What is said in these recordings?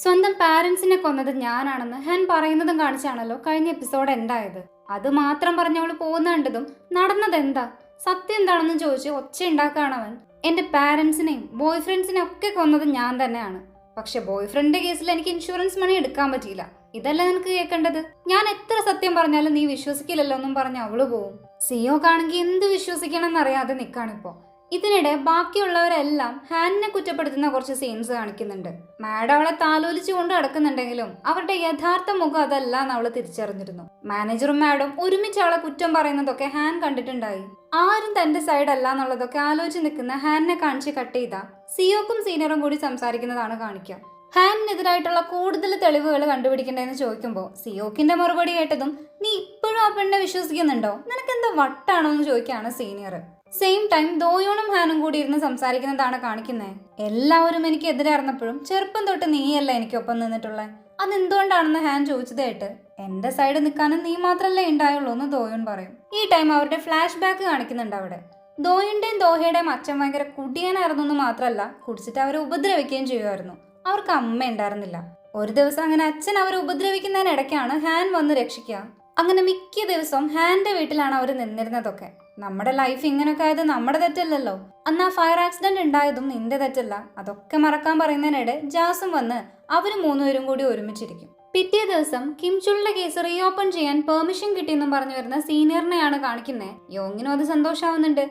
സ്വന്തം പാരന്റ്സിനെ കൊന്നത് ഞാനാണെന്ന് ഹാൻ പറയുന്നതും കാണിച്ചാണല്ലോ കഴിഞ്ഞ എപ്പിസോഡ് എന്തായത്. അത് മാത്രം പറഞ്ഞവള് പോകുന്ന കണ്ടതും നടന്നതെന്താ, സത്യം എന്താണെന്ന് ചോദിച്ച് ഒച്ച ഉണ്ടാക്കാണവൻ. എന്റെ പാരന്റ്സിനെയും ബോയ് ഫ്രണ്ട്സിനെയും ഒക്കെ കൊന്നത് ഞാൻ തന്നെയാണ്. പക്ഷെ ബോയ് ഫ്രണ്ടിന്റെ കേസിൽ എനിക്ക് ഇൻഷുറൻസ് മണി എടുക്കാൻ പറ്റിയില്ല. ഇതല്ല നിനക്ക് കേൾക്കേണ്ടത്. ഞാൻ എത്ര സത്യം പറഞ്ഞാലും നീ വിശ്വസിക്കില്ലല്ലോ എന്നും പറഞ്ഞ് അവള് പോവും. സിയോക്കാണെങ്കിൽ എന്ത് വിശ്വസിക്കണം എന്നറിയാതെ നിൽക്കാണിപ്പോ. ഇതിനിടെ ബാക്കിയുള്ളവരെല്ലാം ഹാനിനെ കുറ്റപ്പെടുത്തുന്ന കുറച്ച് സീൻസ് കാണിക്കുന്നുണ്ട്. മാഡം അവളെ താലോലിച്ചു കൊണ്ട് നടക്കുന്നുണ്ടെങ്കിലും അവരുടെ യഥാർത്ഥ മുഖം അതല്ല എന്ന് അവള് തിരിച്ചറിഞ്ഞിരുന്നു. മാനേജറും മാഡം ഒരുമിച്ച് അവളെ കുറ്റം പറയുന്നതൊക്കെ ഹാൻ കണ്ടിട്ടുണ്ടായി. ആരും തന്റെ സൈഡ് അല്ല എന്നുള്ളതൊക്കെ ആലോചിച്ച് നിൽക്കുന്ന ഹാനിനെ കാണിച്ച് കട്ട് ചെയ്ത സിയോക്കും സീനിയറും കൂടി സംസാരിക്കുന്നതാണ് കാണിക്കുക. ഹാനിനെതിരായിട്ടുള്ള കൂടുതൽ തെളിവുകൾ കണ്ടുപിടിക്കണ്ടെന്ന് ചോദിക്കുമ്പോൾ സിയോക്കിന്റെ മറുപടി കേട്ടതും നീ ഇപ്പോഴും ആ പെണ്ണെ വിശ്വസിക്കുന്നുണ്ടോ, നിനക്കെന്താ വട്ടാണോ എന്ന് ചോദിക്കുകയാണ് സീനിയർ. സെയിം ടൈം ദോയോണും ഹാനും കൂടി ഇരുന്ന് സംസാരിക്കുന്നതാണ് കാണിക്കുന്നത്. എല്ലാവരും എനിക്ക് എതിരായിരുന്നപ്പോഴും ചെറുപ്പം തൊട്ട് നീയല്ല എനിക്കൊപ്പം നിന്നിട്ടുള്ളത്, അതെന്തുകൊണ്ടാണെന്ന് ഹാൻ ചോദിച്ചതായിട്ട് എന്റെ സൈഡ് നിൽക്കാനും നീ മാത്രല്ലേ ഉണ്ടായുള്ളൂ എന്ന് ദോയോൺ പറയും. ഈ ടൈം അവരുടെ ഫ്ലാഷ് ബാക്ക് കാണിക്കുന്നുണ്ട്. അവിടെ ദോയിന്റെയും ദോഹയുടെയും അച്ഛൻ ഭയങ്കര കുടിയനായിരുന്നു എന്ന് മാത്രമല്ല, കുടിച്ചിട്ട് അവരെ ഉപദ്രവിക്കുകയും ചെയ്യുമായിരുന്നു. അവർക്ക് അമ്മ ഉണ്ടായിരുന്നില്ല. ഒരു ദിവസം അങ്ങനെ അച്ഛൻ അവരെ ഉപദ്രവിക്കുന്നതിനിടയ്ക്കാണ് ഹാൻ വന്ന് രക്ഷിക്കുക. അങ്ങനെ മിക്ക ദിവസവും ഹാന്റെ വീട്ടിലാണ് അവർ നിന്നിരുന്നതൊക്കെ. നമ്മുടെ ലൈഫ് ഇങ്ങനെയൊക്കെ ആയത് നമ്മുടെ തെറ്റല്ലല്ലോ. അന്ന് ആ ഫയർ ആക്സിഡന്റ് ഉണ്ടായതും നിന്റെ തെറ്റല്ല. അതൊക്കെ മറക്കാൻ പറയുന്നതിനിടെ ജാസും വന്ന് അവര് മൂന്നുപേരും കൂടി ഒരുമിച്ചിരിക്കും. പിറ്റേ ദിവസം കിംചുളിന്റെ കേസ് റീ ഓപ്പൺ ചെയ്യാൻ പെർമിഷൻ കിട്ടിയെന്നും പറഞ്ഞു വരുന്ന സീനിയറിനെയാണ് കാണിക്കുന്നത്. യോങ്ങിനും അത് സന്തോഷാവുന്നുണ്ട്.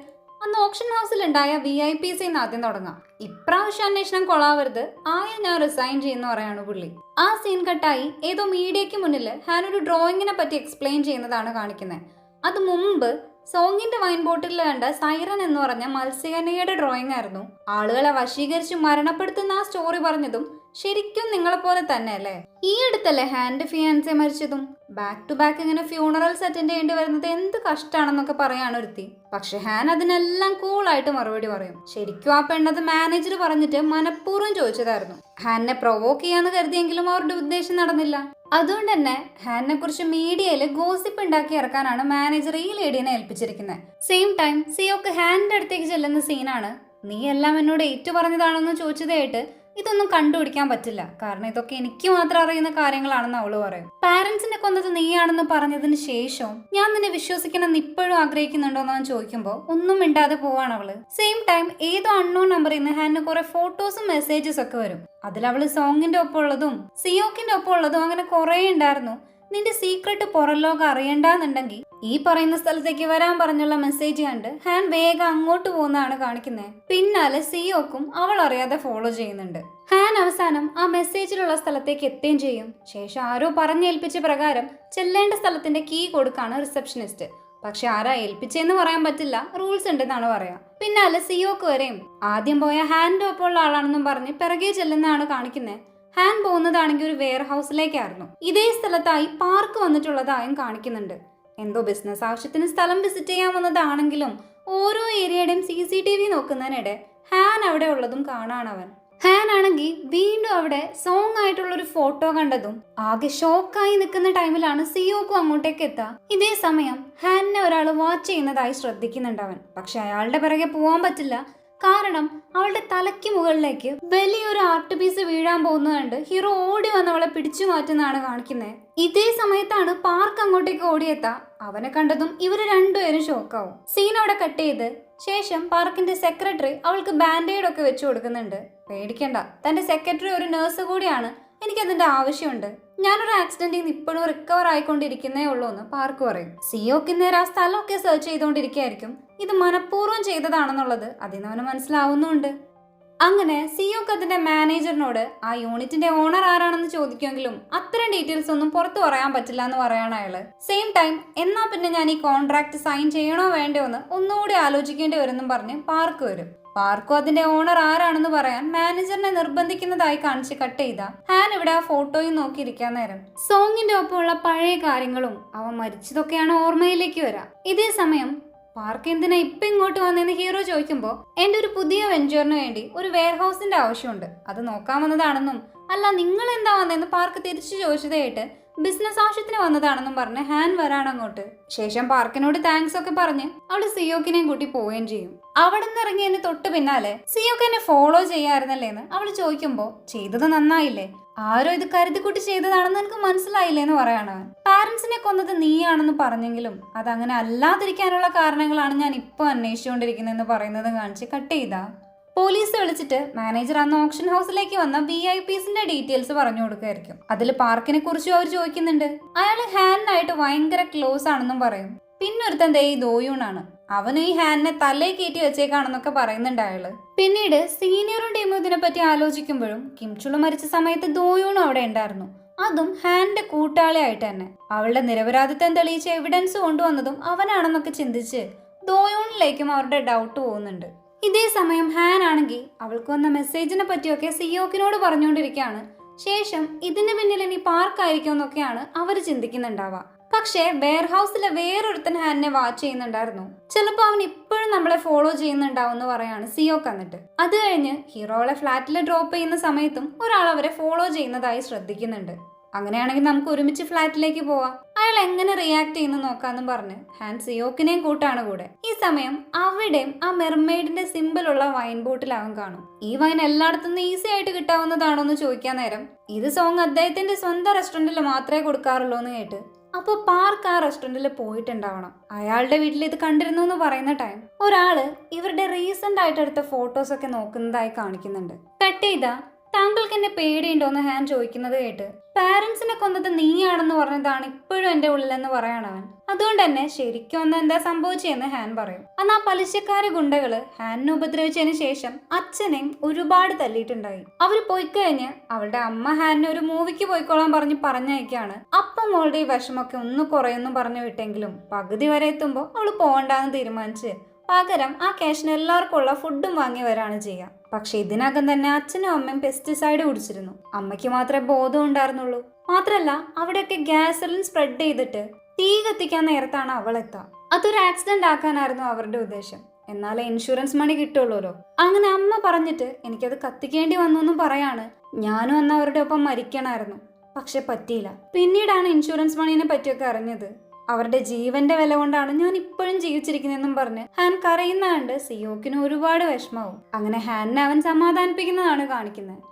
അന്ന് ഓപ്ഷൻ ഹൗസിൽ ഉണ്ടായ VIP ആദ്യം തുടങ്ങാം. ഇപ്രാവശ്യം അന്വേഷണം കൊള്ളാവരുത്, ഞാൻ റിസൈൻ ചെയ്യുന്ന പറയാണ് പുള്ളി. ആ സീൻ കട്ടായി ഏതോ മീഡിയയ്ക്ക് മുന്നിൽ ഹാൻ ഒരു ഡ്രോയിങ്ങിനെ പറ്റി എക്സ്പ്ലെയിൻ ചെയ്യുന്നതാണ് കാണിക്കുന്നത്. അത് മുമ്പ് സോങ്ങിന്റെ വൈൻ ബോട്ടിൽ കണ്ട സൈറൻ എന്ന് പറഞ്ഞ മത്സ്യകന്യയുടെ ഡ്രോയിങ് ആയിരുന്നു. ആളുകളെ വശീകരിച്ച് മരണപ്പെടുത്തുന്ന ആ സ്റ്റോറി പറഞ്ഞതും ശരിക്കും നിങ്ങളെപ്പോലെ തന്നെ അല്ലേ. ഈ അടുത്തല്ലേ ഹാൻഡ് ഫിയാൻസെ മരിച്ചതും. ബാക്ക് ടു ബാക്ക് ഇങ്ങനെ ഫ്യൂണറൽസ് അറ്റൻഡ് ചെയ്യേണ്ടി വരുന്നത് എന്ത് കഷ്ടാണെന്നൊക്കെ പറയാണ് ഒരുത്തി. പക്ഷെ ഹാൻ അതിനെല്ലാം കൂളായിട്ട് മറുപടി പറയും. ശരിക്കും ആ പെണ്ണത് മാനേജർ പറഞ്ഞിട്ട് മനഃപൂർവ്വം ചോദിച്ചതായിരുന്നു. ഹാനെ പ്രൊവോക്ക് ചെയ്യാന്ന് കരുതിയെങ്കിലും അവരുടെ ഉദ്ദേശം നടന്നില്ല. അതുകൊണ്ട് തന്നെ ഹാനെ കുറിച്ച് മീഡിയയിൽ ഗോസിപ്പ് ഉണ്ടാക്കി ഇറക്കാനാണ് മാനേജർ ഈ ലേഡീനെ ഏൽപ്പിച്ചിരിക്കുന്നത്. സെയിം ടൈം സിയോക്ക് ഹാനിന്റെ അടുത്തേക്ക് ചെല്ലുന്ന സീനാണ്. നീ എല്ലാം എന്നോട് ഏറ്റു പറഞ്ഞതാണെന്ന് ചോദിച്ചതായിട്ട് ഇതൊന്നും കണ്ടുപിടിക്കാൻ പറ്റില്ല, കാരണം ഇതൊക്കെ എനിക്ക് മാത്രം അറിയുന്ന കാര്യങ്ങളാണെന്ന് അവള് പറയും. പാരന്റ്സിനെ കൊന്നത് നീയാണെന്ന് പറഞ്ഞതിന് ശേഷവും ഞാൻ നിന്നെ വിശ്വസിക്കണം ഇപ്പോഴും ആഗ്രഹിക്കുന്നുണ്ടോന്ന് ഞാൻ ചോദിക്കുമ്പോൾ ഒന്നും മിണ്ടാതെ പോവാണ് അവള്. സെയിം ടൈം ഏതോ അൺനോൺ നമ്പറിൽ നിന്ന് ഹാനിന് കുറെ ഫോട്ടോസും മെസ്സേജസ് ഒക്കെ വരും. അതിൽ അവള് സോങ്ങിന്റെ ഒപ്പം ഉള്ളതും സിയോക്കിന്റെ ഒപ്പം ഉള്ളതും അങ്ങനെ കുറെ ഉണ്ടായിരുന്നു. നിന്റെ സീക്രട്ട് പുറം ലോകം അറിയണ്ടെന്നുണ്ടെങ്കിൽ ഈ പറയുന്ന സ്ഥലത്തേക്ക് വരാൻ പറഞ്ഞുള്ള മെസ്സേജ് കണ്ട് ഹാൻ വേഗം അങ്ങോട്ട് പോകുന്നതാണ് കാണിക്കുന്നത്. പിന്നാലെ സിയോക്കും അവൾ അറിയാതെ ഫോളോ ചെയ്യുന്നുണ്ട്. ഹാൻ അവസാനം ആ മെസ്സേജിലുള്ള സ്ഥലത്തേക്ക് എത്തുകയും ചെയ്യും. ശേഷം ആരോ പറഞ്ഞേൽപ്പിച്ച പ്രകാരം ചെല്ലേണ്ട സ്ഥലത്തിന്റെ കീ കൊടുക്കാണ് റിസപ്ഷനിസ്റ്റ്. പക്ഷെ ആരാ ഏൽപ്പിച്ചെന്ന് പറയാൻ പറ്റില്ല, റൂൾസ് ഉണ്ടെന്നാണ് പറയാ. പിന്നാലെ സിയോക്ക് വരെയും ആദ്യം പോയ ഹാൻഡ് ഒപ്പമുള്ള ആളാണെന്നും പറഞ്ഞ് പിറകെ ചെല്ലുന്നതാണ് കാണിക്കുന്നത്. ഹാൻ പോകുന്നതാണെങ്കിൽ ഒരു വെയർ ഹൗസിലേക്കായിരുന്നു. ഇതേ സ്ഥലത്തായി പാർക്ക് വന്നിട്ടുള്ളതായും കാണിക്കുന്നുണ്ട്. എന്തോ ബിസിനസ് ആവശ്യത്തിന് സ്ഥലം വിസിറ്റ് ചെയ്യാൻ വന്നതാണെങ്കിലും ഓരോ ഏരിയയുടെയും CCTV നോക്കുന്നതിനിടെ ഹാൻ അവിടെ ഉള്ളതും കാണാണവൻ. ഹാൻ ആണെങ്കിൽ വീണ്ടും അവിടെ സോങ് ആയിട്ടുള്ള ഒരു ഫോട്ടോ കണ്ടതും ആകെ ഷോക്കായി നിൽക്കുന്ന ടൈമിലാണ് സിയോക്കും അങ്ങോട്ടേക്ക് എത്താ. ഇതേ സമയം ഹാനിനെ ഒരാൾ വാച്ച് ചെയ്യുന്നതായി ശ്രദ്ധിക്കുന്നുണ്ട് അവൻ. പക്ഷെ അയാളുടെ പിറകെ പോവാൻ പറ്റില്ല, കാരണം അവളുടെ തലയ്ക്ക് മുകളിലേക്ക് വലിയൊരു ആർട്ട് പീസ് വീഴാൻ പോകുന്നത് കണ്ട് ഹീറോ ഓടി വന്ന് അവളെ പിടിച്ചു മാറ്റുന്നതാണ് കാണിക്കുന്നത്. ഇതേ സമയത്താണ് പാർക്ക് അങ്ങോട്ടേക്ക് ഓടിയെത്താ. അവനെ കണ്ടതും ഇവര് രണ്ടുപേരും ഷോക്കാവും. സീൻ അവിടെ കട്ട് ചെയ്ത് ശേഷം പാർക്കിന്റെ സെക്രട്ടറി അവൾക്ക് ബാൻഡേഡ് ഒക്കെ വെച്ചു കൊടുക്കുന്നുണ്ട്. പേടിക്കണ്ട, തന്റെ സെക്രട്ടറി ഒരു നേഴ്സ് കൂടിയാണ്, എനിക്കതിന്റെ ആവശ്യമുണ്ട്, ഞാനൊരു ആക്സിഡന്റിൽ നിന്ന് ഇപ്പോഴും റിക്കവർ ആയിക്കൊണ്ടിരിക്കുന്നേ ഉള്ളൂ എന്ന് പാർക്ക് പറയും. സിയോക്ക് നേരെ ആ സ്ഥലമൊക്കെ സെർച്ച് ചെയ്തുകൊണ്ടിരിക്കുകയായിരിക്കും. ഇത് മനഃപൂർവ്വം ചെയ്തതാണെന്നുള്ളത് അതിനവന് മനസ്സിലാവുന്നുണ്ട്. അങ്ങനെ സിയോക്ക് അതിന്റെ മാനേജറിനോട് ആ യൂണിറ്റിന്റെ ഓണർ ആരാണെന്ന് ചോദിക്കുമെങ്കിലും അത്തരം ഡീറ്റെയിൽസ് ഒന്നും പുറത്തു പറയാൻ പറ്റില്ല എന്ന് പറയാണ് അയാള്. സെയിം ടൈം എന്നാ പിന്നെ ഞാൻ ഈ കോൺട്രാക്ട് സൈൻ ചെയ്യണോ വേണ്ടോ എന്ന് ഒന്നുകൂടി ആലോചിക്കേണ്ടി വരുമെന്നും പറഞ്ഞ് പാർക്ക് വരും. പാർക്കും അതിന്റെ ഓണർ ആരാണെന്ന് പറയാൻ മാനേജറിനെ നിർബന്ധിക്കുന്നതായി കാണിച്ച് കട്ട് ചെയ്ത ഹാൻ ഇവിടെ ആ ഫോട്ടോയും നോക്കിയിരിക്കാൻ നേരം സോങ്ങിന്റെ ഒപ്പമുള്ള പഴയ കാര്യങ്ങളും അവൻ മരിച്ചതൊക്കെയാണ് ഓർമ്മയിലേക്ക് വരാം. ഇതേ സമയം പാർക്ക് എന്തിനാ ഇപ്പൊ ഇങ്ങോട്ട് വന്നെന്ന് ഹീറോ ചോദിക്കുമ്പോൾ എന്റെ ഒരു പുതിയ വെഞ്ചറിന് വേണ്ടി ഒരു വെയർ ഹൗസിന്റെ ആവശ്യമുണ്ട്, അത് നോക്കാൻ വന്നതാണെന്നും അല്ല നിങ്ങൾ എന്താ വന്നതെന്ന് പാർക്ക് തിരിച്ചു ചോദിച്ചതായിട്ട് ബിസിനസ് ആവശ്യത്തിന് വന്നതാണെന്നും പറഞ്ഞ് ഹാൻ വരാണ് അങ്ങോട്ട്. ശേഷം പാർക്കിനോട് താങ്ക്സ് ഒക്കെ പറഞ്ഞ് അവള് സിയോക്കിനെയും കൂട്ടി പോവുകയും ചെയ്യും. അവിടെ നിന്ന് ഇറങ്ങിയതിന് തൊട്ട് പിന്നാലെ സിയോക്ക് എന്നെ ഫോളോ ചെയ്യാറുന്നല്ലേന്ന് അവള് ചോദിക്കുമ്പോ ചെയ്തത് നന്നായില്ലേ, ആരോ ഇത് കരുതിക്കുട്ടി ചെയ്തതാണെന്ന് എനിക്ക് മനസ്സിലായില്ലേന്ന് പറയാണ് അവൻ. പാരന്റ്സിനെ കൊന്നത് നീയാണെന്ന് പറഞ്ഞെങ്കിലും അതങ്ങനെ അല്ലാതിരിക്കാനുള്ള കാരണങ്ങളാണ് ഞാൻ ഇപ്പൊ അന്വേഷിച്ചുകൊണ്ടിരിക്കുന്നതെന്ന് പറയുന്നത് കാണിച്ച് കട്ട് ചെയ്താ. പോലീസ് വിളിച്ചിട്ട് മാനേജർ അന്ന് ഓപ്ഷൻ ഹൗസിലേക്ക് വന്ന VIPസിന്റെ ഡീറ്റെയിൽസ് പറഞ്ഞു കൊടുക്കായിരിക്കും. അതിൽ പാർക്കിനെ കുറിച്ചും അവർ ചോദിക്കുന്നുണ്ട്. അയാൾ ഹാനായിട്ട് ഭയങ്കര ക്ലോസ് ആണെന്നും പറയും. പിന്നൊരുത്തൻ ദേ ദോയൂണാണ്, അവനും ഈ ഹാനിനെ തലേ കയറ്റി വെച്ചേക്കാണെന്നൊക്കെ പറയുന്നുണ്ട് അയാള്. പിന്നീട് സീനിയറും ടീമും ഇതിനെ പറ്റി ആലോചിക്കുമ്പോഴും കിംചുള് മരിച്ച സമയത്ത് ദോയൂണും അവിടെ ഉണ്ടായിരുന്നു, അതും ഹാനിന്റെ കൂട്ടാളിയായിട്ട് തന്നെ. അവളുടെ നിരപരാധിത്വം തെളിയിച്ച എവിഡൻസ് കൊണ്ടുവന്നതും അവനാണെന്നൊക്കെ ചിന്തിച്ച് ദോയൂണിലേക്കും അവരുടെ ഡൗട്ട് പോകുന്നുണ്ട്. ഇതേ സമയം ഹാൻ ആണെങ്കിൽ അവൾക്ക് വന്ന മെസ്സേജിനെ പറ്റിയൊക്കെ സിയോക്കിനോട് പറഞ്ഞുകൊണ്ടിരിക്കുകയാണ്. ശേഷം ഇതിന് പിന്നിൽ ഇനി പാർക്കായിരിക്കും എന്നൊക്കെയാണ് അവർ ചിന്തിക്കുന്നുണ്ടാവുക. പക്ഷേ വെയർഹൗസിലെ വേറൊരുത്തൻ ഹാനിനെ വാച്ച് ചെയ്യുന്നുണ്ടായിരുന്നു. ചിലപ്പോൾ അവൻ ഇപ്പോഴും നമ്മളെ ഫോളോ ചെയ്യുന്നുണ്ടാവും എന്ന് പറയാണ് സിയോക്ക്. എന്നിട്ട് അത് കഴിഞ്ഞ് ഹീറോളെ ഫ്ലാറ്റിൽ ഡ്രോപ്പ് ചെയ്യുന്ന സമയത്തും ഒരാൾ അവരെ ഫോളോ ചെയ്യുന്നതായി ശ്രദ്ധിക്കുന്നുണ്ട്. അങ്ങനെയാണെങ്കിൽ നമുക്ക് ഒരുമിച്ച് ഫ്ലാറ്റിലേക്ക് പോവാം, അയാൾ എങ്ങനെ റിയാക്ട് ചെയ്യുന്നു നോക്കാന്നും പറഞ്ഞ് ഹാൻ സിയോക്കിനെയും കൂട്ടാണ് കൂടെ. ഈ സമയം അവിടെയും ആ മെർമെയ്ഡിന്റെ സിമ്പിളുള്ള വൈൻ ബോട്ടിൽ അവൻ കാണും. ഈ വൈൻ എല്ലായിടത്തുനിന്ന് ഈസി ആയിട്ട് കിട്ടാവുന്നതാണോ എന്ന് ചോദിക്കാൻ നേരം ഇത് സോങ് അദ്ദേഹത്തിന്റെ സ്വന്തം റെസ്റ്റോറന്റിൽ മാത്രമേ കൊടുക്കാറുള്ളൂ എന്ന് കേട്ട് അപ്പൊ പാർക്ക് ആ റെസ്റ്റോറന്റിൽ പോയിട്ടുണ്ടാവണം. അയാളുടെ വീട്ടിൽ ഇത് കണ്ടിരുന്നു എന്ന് പറയുന്ന ടൈം ഒരാള് ഇവരുടെ റീസെന്റ് ആയിട്ട് എടുത്ത ഫോട്ടോസ് ഒക്കെ നോക്കുന്നതായി കാണിക്കുന്നുണ്ട്. കട്ട് ചെയ്താ താങ്കൾക്ക് എന്നെ പേടിയുണ്ടോന്ന് ഹാൻ ചോദിക്കുന്നത് കേട്ട് പാരന്റ്സിനെ കൊന്നത് നീയാണെന്ന് പറഞ്ഞതാണ് ഇപ്പോഴും എന്റെ ഉള്ളിലെന്ന് പറയാണവൻ. അതുകൊണ്ട് തന്നെ ശരിക്കും ഒന്ന് എന്താ സംഭവിച്ചെന്ന് ഹാൻ പറയും. അന്ന് ആ പലിശക്കാരെ ഗുണ്ടകള് ഹാനിനെ ഉപദ്രവിച്ചതിന് ശേഷം അച്ഛനെയും ഒരുപാട് തല്ലിയിട്ടുണ്ടായി. അവര് പോയിക്കഴിഞ്ഞ് അവളുടെ അമ്മ ഹാനിനെ ഒരു മൂവിക്ക് പോയിക്കോളാൻ പറഞ്ഞയക്കാണ്. അപ്പം അവളുടെ ഈ വിഷമൊക്കെ ഒന്ന് കുറയൊന്നും പറഞ്ഞു വിട്ടെങ്കിലും പകുതി വരെ എത്തുമ്പോൾ അവള് പോകണ്ടെന്ന് തീരുമാനിച്ച് പകരം ആ ക്യാഷിന് എല്ലാവർക്കും ഉള്ള ഫുഡും വാങ്ങി വരാണ് ചെയ്യുക. പക്ഷെ ഇതിനകം തന്നെ അച്ഛനും അമ്മയും പെസ്റ്റിസൈഡ് കുടിച്ചിരുന്നു. അമ്മയ്ക്ക് മാത്രമേ ബോധം ഉണ്ടായിരുന്നുള്ളൂ. മാത്രല്ല അവിടെയൊക്കെ ഗ്യാസലിൻ സ്പ്രെഡ് ചെയ്തിട്ട് തീ കത്തിക്കാൻ നേരത്താണ് അവൾ എത്താ. അതൊരു ആക്സിഡന്റ് ആക്കാനായിരുന്നു അവരുടെ ഉദ്ദേശം. എന്നാലേ ഇൻഷുറൻസ് മണി കിട്ടുള്ളൂല്ലോ. അങ്ങനെ അമ്മ പറഞ്ഞിട്ട് എനിക്കത് കത്തിക്കേണ്ടി വന്നു എന്നും പറയാണ്. ഞാനും അന്ന് അവരുടെ ഒപ്പം മരിക്കണമായിരുന്നു, പക്ഷെ പറ്റിയില്ല. പിന്നീടാണ് ഇൻഷുറൻസ് മണീനെ പറ്റിയൊക്കെ അറിഞ്ഞത്. അവരുടെ ജീവന്റെ വില കൊണ്ടാണ് ഞാൻ ഇപ്പോഴും ജീവിച്ചിരിക്കുന്നതെന്നും പറഞ്ഞ് ഹാൻ കരയുന്ന കണ്ട് സിയോക്കിന് ഒരുപാട് വിഷമാവും. അങ്ങനെ ഹാനിനെ അവൻ സമാധാനിപ്പിക്കുന്നതാണ് കാണിക്കുന്നത്.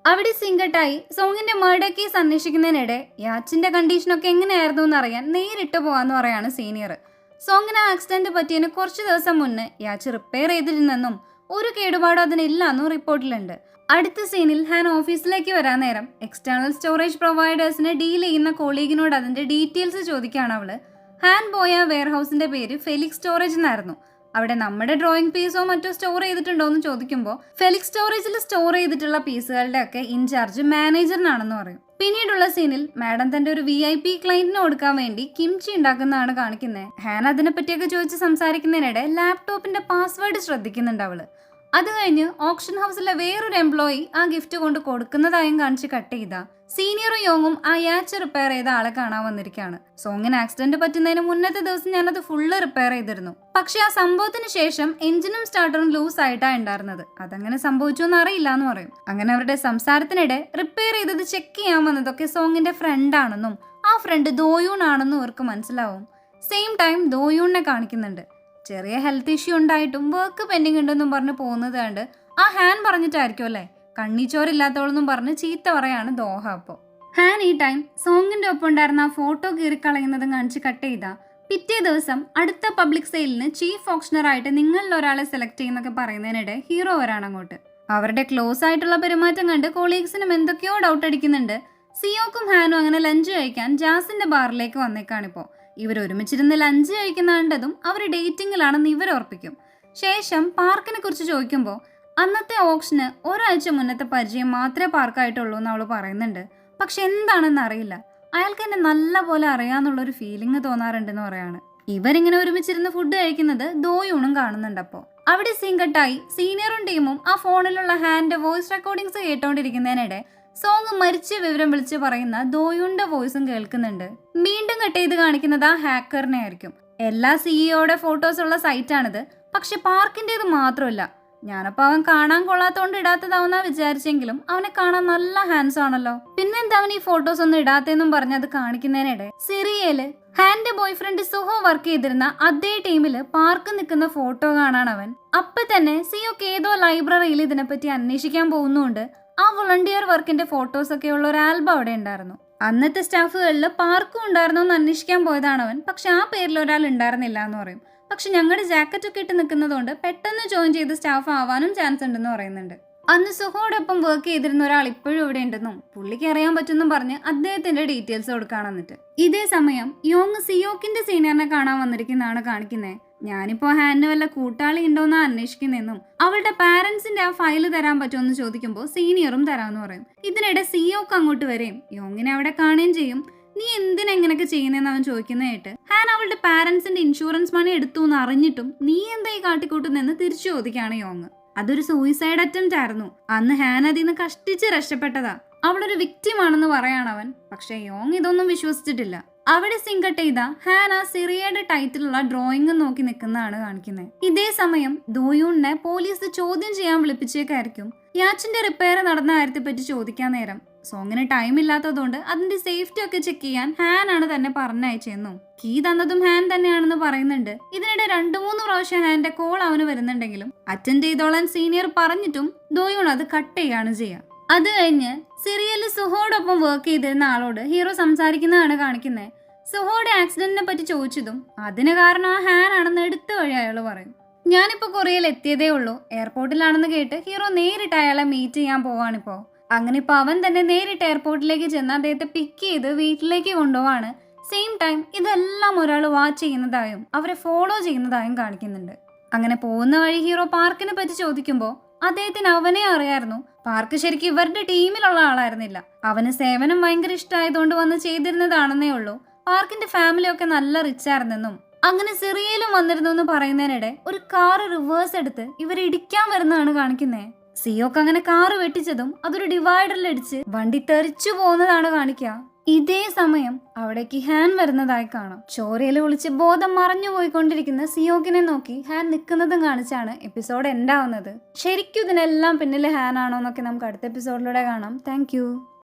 അവിടെ സിംഗട്ടായി സോങ്ങിന്റെ മർഡർ കേസ് അന്വേഷിക്കുന്നതിനിടെ യാച്ചിന്റെ കണ്ടീഷനൊക്കെ എങ്ങനെയായിരുന്നു എന്ന് അറിയാൻ നേരിട്ട് പോവാന്ന് പറയാണ് സീനിയർ. സോങ്ങിന് ആക്സിഡന്റ് പറ്റിയതിന് കുറച്ച് ദിവസം മുന്നേ യാച്ച് റിപ്പയർ ചെയ്തിരുന്നെന്നും ഒരു കേടുപാടും അതിനില്ലാന്നും റിപ്പോർട്ടിലുണ്ട്. അടുത്ത സീനിൽ ഹാൻ ഓഫീസിലേക്ക് വരാൻ നേരം എക്സ്റ്റേണൽ സ്റ്റോറേജ് പ്രൊവൈഡേഴ്സിനെ ഡീൽ ചെയ്യുന്ന കൊളീഗിനോട് അതിന്റെ ഡീറ്റെയിൽസ് ചോദിക്കുകയാണ് അവള്. ഹാൻ പോയ വെയർഹൗസിന്റെ പേര് ഫെലിക്സ് സ്റ്റോറേജ് എന്നായിരുന്നു. അവിടെ നമ്മുടെ ഡ്രോയിങ് പീസോ മറ്റോ സ്റ്റോർ ചെയ്തിട്ടുണ്ടോ എന്ന് ചോദിക്കുമ്പോൾ ഫെലിക്സ് സ്റ്റോറേജിൽ സ്റ്റോർ ചെയ്തിട്ടുള്ള പീസുകളുടെ ഒക്കെ ഇൻചാർജ് മാനേജറിനാണെന്ന് പറയും. പിന്നീടുള്ള സീനിൽ മാഡം തന്റെ ഒരു VIP ക്ലയന്റിന് കൊടുക്കാൻ വേണ്ടി കിംചി ഉണ്ടാക്കുന്നതാണ് കാണിക്കുന്നത്. ഹാൻ അതിനെ പറ്റിയൊക്കെ ചോദിച്ച് സംസാരിക്കുന്നതിനിടെ ലാപ്ടോപ്പിന്റെ പാസ്വേഡ് ശ്രദ്ധിക്കുന്നുണ്ട് അവള്. അത് കഴിഞ്ഞ് ഓപ്ഷൻ ഹൗസിലെ വേറൊരു എംപ്ലോയി ആ ഗിഫ്റ്റ് കൊണ്ട് കൊടുക്കുന്നതായും കാണിച്ച് കട്ട് ചെയ്താ സീനിയറും യോങ്ങും ആ യാച്ച് റിപ്പയർ ചെയ്ത ആളെ കാണാൻ വന്നിരിക്കുകയാണ്. സോങ്ങിന് ആക്സിഡന്റ് പറ്റുന്നതിന് മുന്നത്തെ ദിവസം ഞാനത് ഫുള്ള് റിപ്പയർ ചെയ്തിരുന്നു. പക്ഷെ ആ സംഭവത്തിന് ശേഷം എഞ്ചിനും സ്റ്റാർട്ടറും ലൂസ് ആയിട്ടാണ് ഉണ്ടായിരുന്നത്. അതങ്ങനെ സംഭവിച്ചു എന്ന് അറിയില്ല എന്ന് പറയും. അങ്ങനെ അവരുടെ സംസാരത്തിനിടെ റിപ്പയർ ചെയ്തത് ചെക്ക് ചെയ്യാൻ വന്നതൊക്കെ സോങ്ങിന്റെ ഫ്രണ്ട് ആണെന്നും ആ ഫ്രണ്ട് ദോയൂൺ ആണെന്നും ഇവർക്ക് മനസ്സിലാവും. സെയിം ടൈം ദോയൂണിനെ കാണിക്കുന്നുണ്ട്. ചെറിയ ഹെൽത്ത് ഇഷ്യൂ ഉണ്ടായിട്ടും വർക്ക് പെൻഡിങ് ഉണ്ടെന്നും പറഞ്ഞ് പോകുന്നത് കണ്ട് ആ ഹാൻ പറഞ്ഞിട്ടായിരിക്കും അല്ലേ കണ്ണിച്ചോരില്ലാത്തോളെന്നും പറഞ്ഞ് ചീത്ത പറയാണ് ദോഹ. അപ്പോൾ ഹാൻ ഈ ടൈം സോങ്ങിന്റെ ഒപ്പം ഉണ്ടായിരുന്ന ആ ഫോട്ടോ കീറിക്കളയുന്നതും കാണിച്ച് കട്ട് ചെയ്താ പിറ്റേ ദിവസം അടുത്ത പബ്ലിക് സെയിലിന് ചീഫ് ഓപ്ഷണറായിട്ട് നിങ്ങളിൽ ഒരാളെ സെലക്ട് ചെയ്യുന്നൊക്കെ പറയുന്നതിനിടെ ഹീറോ വരാണ് അങ്ങോട്ട്. അവരുടെ ക്ലോസ് ആയിട്ടുള്ള പെരുമാറ്റം കണ്ട് കൊളീഗ്സിനും എന്തൊക്കെയോ ഡൗട്ട് അടിക്കുന്നുണ്ട്. സിയോക്കും ഹാനും അങ്ങനെ ലഞ്ച് കഴിക്കാൻ ജാസിന്റെ ബാറിലേക്ക് വന്നേക്കാണിപ്പോ. ഇവർ ഒരുമിച്ചിരുന്ന് ലഞ്ച് കഴിക്കുന്ന കണ്ടതും അവർ ഡേറ്റിംഗിലാണെന്ന് ഇവർ ഉറപ്പിക്കും. ശേഷം പാർക്കിനെ കുറിച്ച് ചോദിക്കുമ്പോൾ അന്നത്തെ ഓപ്ഷന് ഒരാഴ്ച മുന്നത്തെ പരിചയം മാത്രമേ പാർക്കായിട്ടുള്ളൂ എന്ന് അവൾ പറയുന്നുണ്ട്. പക്ഷെ എന്താണെന്ന് അറിയില്ല, അയാൾക്ക് എന്നെ നല്ല പോലെ അറിയാന്നുള്ളൊരു ഫീലിംഗ് തോന്നാറുണ്ടെന്ന് പറയാണ്. ഇവരിങ്ങനെ ഒരുമിച്ചിരുന്ന് ഫുഡ് കഴിക്കുന്നത് ദോയൂണും കാണുന്നുണ്ട്. അപ്പോൾ അവിടെ സീൻ കട്ടായി സീനിയറും ടീമും ആ ഫോണിലുള്ള ഹാൻഡ് വോയിസ് റെക്കോർഡിങ്സ് കേട്ടോണ്ടിരിക്കുന്നതിനിടെ സോങ് മരിച്ച വിവരം വിളിച്ച് പറയുന്ന ദോയൂണിന്റെ വോയിസും കേൾക്കുന്നുണ്ട്. വീണ്ടും കട്ട് ചെയ്ത് കാണിക്കുന്നത് ആ ഹാക്കറിനെ ആയിരിക്കും. എല്ലാ സിഇഒയുടെ ഫോട്ടോസ് ഉള്ള സൈറ്റാണിത്. പക്ഷെ പാർക്കിൻ്റെത് മാത്രമല്ല. ഞാനപ്പോൾ അവൻ കാണാൻ കൊള്ളാത്തോണ്ട് ഇടാത്തതാവുന്ന വിചാരിച്ചെങ്കിലും അവനെ കാണാൻ നല്ല ഹാൻഡ്സ് ആണല്ലോ. പിന്നെന്താ അവൻ ഈ ഫോട്ടോസ് ഒന്നും ഇടാത്തെന്നും പറഞ്ഞ് അത് കാണിക്കുന്നതിനിടെ സിറിയയില് ഹാന്റെ ബോയ് ഫ്രണ്ട് സുഹോ വർക്ക് ചെയ്തിരുന്ന അതേ ടീമില് പാർക്ക് നിൽക്കുന്ന ഫോട്ടോ കാണാൻ അവൻ. അപ്പൊ തന്നെ സിയോക്ക് ഏതോ ലൈബ്രറിയിൽ ഇതിനെപ്പറ്റി അന്വേഷിക്കാൻ പോകുന്നുണ്ട് ആ വോളണ്ടിയർ വർക്കിന്റെ ഫോട്ടോസ് ഒക്കെ ഉള്ള ഒരു ആൽബം അവിടെ ഉണ്ടായിരുന്നു. അന്നത്തെ സ്റ്റാഫുകളിൽ പാർക്കും ഉണ്ടായിരുന്നോ എന്ന് അന്വേഷിക്കാൻ പോയതാണ് അവൻ. പക്ഷെ ആ പേരിൽ ഒരാൾ ഉണ്ടായിരുന്നില്ല എന്ന് പറയും. പക്ഷെ ഞങ്ങളുടെ ജാക്കറ്റ് ഒക്കെ ഇട്ട് നിൽക്കുന്നതുകൊണ്ട് പെട്ടെന്ന് ജോയിൻ ചെയ്ത് സ്റ്റാഫ് ആവാനും ചാൻസ് ഉണ്ടെന്ന് പറയുന്നുണ്ട്. അന്ന് സുഹോടൊപ്പം വർക്ക് ചെയ്തിരുന്ന ഒരാൾ ഇപ്പോഴും ഇവിടെ ഉണ്ടെന്നും പുള്ളിക്ക് അറിയാൻ പറ്റുമെന്നും പറഞ്ഞ് അദ്ദേഹത്തിന്റെ ഡീറ്റെയിൽസ് കൊടുക്കാൻ വന്നിട്ട് ഇതേ സമയം യോങ് സിയോക്കിന്റെ സീനിയറിനെ കാണാൻ വന്നിരിക്കുന്നതാണ് കാണിക്കുന്നത്. ഞാനിപ്പോ ഹാനിന് വല്ല കൂട്ടാളി ഉണ്ടോന്നാ അന്വേഷിക്കുന്നെന്നും അവളുടെ പാരന്റ്സിന്റെ ആ ഫയല് തരാൻ പറ്റുമെന്ന് ചോദിക്കുമ്പോൾ സീനിയറും തരാമെന്ന് പറയും. ഇതിനിടെ സിയോക്ക് അങ്ങോട്ട് വരെയും യോങ്ങിനെ അവിടെ കാണുകയും ചെയ്യും. നീ എന്തിനാ ഇങ്ങനെയൊക്കെ ചെയ്യുന്നതെന്ന് അവൻ ചോദിക്കുന്നതായിട്ട് ഹാൻ അവളുടെ പാരന്റ്സിന്റെ ഇൻഷുറൻസ് മണി എടുത്തു എന്ന് അറിഞ്ഞിട്ടും നീ എന്തായി കാട്ടിക്കൂട്ടുന്നെന്ന് തിരിച്ചു ചോദിക്കുകയാണ് യോങ്. അതൊരു സൂയിസൈഡ് അറ്റംപ്റ്റ് ആയിരുന്നു. അന്ന് ഹാൻ അതിന്ന് കഷ്ടിച്ച് രക്ഷപ്പെട്ടതാ. അവളൊരു വിക്ടിം ആണെന്ന് പറയാണവൻ. പക്ഷെ യോങ് ഇതൊന്നും വിശ്വസിച്ചിട്ടില്ല. അവിടെ സിങ്കട്ട് ചെയ്ത ഹാൻ ആ സിറിയയുടെ ടൈറ്റിലുള്ള ഡ്രോയിങ് നോക്കി നിൽക്കുന്നതാണ് കാണിക്കുന്നത്. ഇതേ സമയം ദോയൂണിനെ പോലീസ് ചോദ്യം ചെയ്യാൻ വിളിപ്പിച്ചേക്കായിരിക്കും. യാച്ചിന്റെ റിപ്പയർ നടന്ന കാര്യത്തെപ്പറ്റി ചോദിക്കാൻ നേരം സോങ്ങിന് ടൈം ഇല്ലാത്തതുകൊണ്ട് അതിന്റെ സേഫ്റ്റി ഒക്കെ ചെക്ക് ചെയ്യാൻ ഹാൻ ആണ് തന്നെ പറഞ്ഞയച്ചെന്നും കീ തന്നതും ഹാൻ തന്നെയാണെന്ന് പറയുന്നുണ്ട്. ഇതിനിടെ 2-3 പ്രാവശ്യം ഹാന്റെ കോൾ അവന് വരുന്നുണ്ടെങ്കിലും അറ്റൻഡ് ചെയ്തോളാൻ സീനിയർ പറഞ്ഞിട്ടും ദോയൂൺ അത് കട്ട് ചെയ്യാണ് ചെയ്യുക. അത് കഴിഞ്ഞ് സിറിയയിൽ സുഹോടൊപ്പം വർക്ക് ചെയ്തിരുന്ന ആളോട് ഹീറോ സംസാരിക്കുന്നതാണ് കാണിക്കുന്നത്. സുഹോയുടെ ആക്സിഡന്റിനെ പറ്റി ചോദിച്ചതും അതിന് കാരണം ആ ഹാൻ ആണെന്ന് എടുത്ത വഴി അയാൾ പറയും. ഞാനിപ്പോ കൊറിയയിൽ എത്തിയതേ ഉള്ളൂ, എയർപോർട്ടിലാണെന്ന് കേട്ട് ഹീറോ നേരിട്ട് അയാളെ മീറ്റ് ചെയ്യാൻ പോവാണിപ്പോ. അങ്ങനെ ഇപ്പൊ അവൻ തന്നെ നേരിട്ട് എയർപോർട്ടിലേക്ക് ചെന്ന് അദ്ദേഹത്തെ പിക്ക് ചെയ്ത് വീട്ടിലേക്ക് കൊണ്ടുപോവാണ്. സെയിം ടൈം ഇതെല്ലാം ഒരാൾ വാച്ച് ചെയ്യുന്നതായും അവരെ ഫോളോ ചെയ്യുന്നതായും കാണിക്കുന്നുണ്ട്. അങ്ങനെ പോകുന്ന വഴി ഹീറോ പാർക്കിനെ പറ്റി ചോദിക്കുമ്പോൾ അദ്ദേഹത്തിന് അവനെ അറിയായിരുന്നു. പാർക്ക് ശരിക്കും ഇവരുടെ ടീമിലുള്ള ആളായിരുന്നില്ല. അവന് സേവനം ഭയങ്കര ഇഷ്ടമായതുകൊണ്ട് വന്ന് ചെയ്തിരുന്നതാണെന്നേ ഉള്ളൂ. പാർക്കിന്റെ ഫാമിലി ഒക്കെ നല്ല റിച്ച് ആയിരുന്നെന്നും അങ്ങനെ സിറിയയിലും വന്നിരുന്നു എന്ന് പറയുന്നതിനിടെ ഒരു കാറ് റിവേഴ്സ് എടുത്ത് ഇവരെ ഇടിക്കാൻ വരുന്നതാണ് കാണിക്കുന്നത്. സിയോക്ക് അങ്ങനെ കാറ് വെട്ടിച്ചതും അതൊരു ഡിവൈഡറിലിടിച്ച് വണ്ടി തെറിച്ചു പോകുന്നതാണ് കാണിക്കുക. ഇതേ സമയം അവിടേക്ക് ഹാൻ വരുന്നതായി കാണാം. ചോരയിൽ ഒളിച്ച് ബോധം മറഞ്ഞു പോയിക്കൊണ്ടിരിക്കുന്ന സിയോക്കിനെ നോക്കി ഹാൻ നിൽക്കുന്നതും കാണിച്ചാണ് എപ്പിസോഡ് എൻഡ് ആവുന്നത്. ശരിക്കും ഇതിനെല്ലാം പിന്നിൽ ഹാൻ ആണോ എന്നൊക്കെ നമുക്ക് അടുത്ത എപ്പിസോഡിലൂടെ കാണാം. താങ്ക്